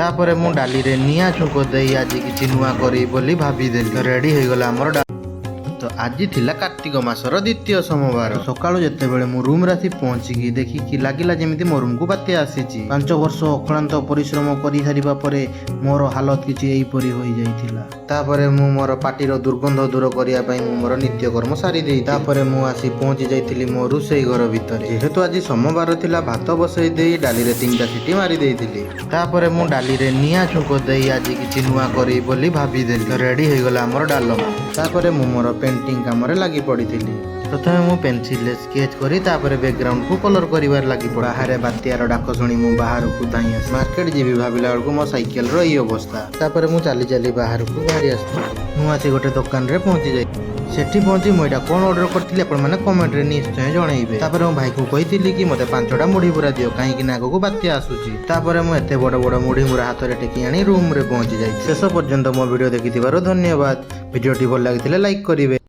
तापर मु डाली रे निया छुंक देई आज किछि नुआ करी बोली भाभी देली। रेडी हो गला हमर। तो आज थिला कार्तिक मासर द्वितीय सोमवार। सकाळु जेतेबेले मु रूम रे आसी पहुंची देखिकी लागिला जेमिति मो रूम को बात्या आसीची। 5 वर्ष अक्लांत परिश्रम करि सारिबा परे मोर हालत किछि एई परि होई जाइथिला। तापरे मु मोर पाटीर दुर्गंध दूर करिया पई मु मोर नित्य कर्म सारी देई। तापरे मु आसी पहुंची जाइथिली मो रुसेई घर भितरे। जेहेतु आज सोमवार थिला भात बसई देई डाली रे 3टा सीटी मारी देइथिली। तापरे मु डाली रे निया छुंक देई आज किछि नुआ करी बोली भाभी देली। रेडी हो गला हमर डालमा। तापरे मु मोर पेंटिंग काम रे लागी पड़ीथिली। प्रथमे मु पेंसिल स्केच करी तापरे बैकग्राउंड को कलर करिवार लागी पड़ा। बाहर बात्यार डाक शुणी मु बाहर को धाई आस मार्केट जीवी भाबिला बेलको मो साइकेल रो ई अवस्था। तापरे मु चाली चाली बाहर को बाहरी आस मु आसी गोटे दुकान रे पहुंची जाई। सेठी पहुंची मु एटा कोन ऑर्डर करथिले आपण माने कमेंट रे निश्चय जणाइबे। तापरे मो भाई को कहिथिली कि मते 5टा मुढी पुरा दियो काहे कि नागो को बात्या आसुची। तापरे मु एते बड़ बड़ मुढी मुरा हाथ रे टेकी आनी रूम रे पहुंची जाई। शेष पर्यंत मो वीडियो देखिथिबारो धन्यवाद। वीडियोटी भल लागिथिले लाइक करिवे।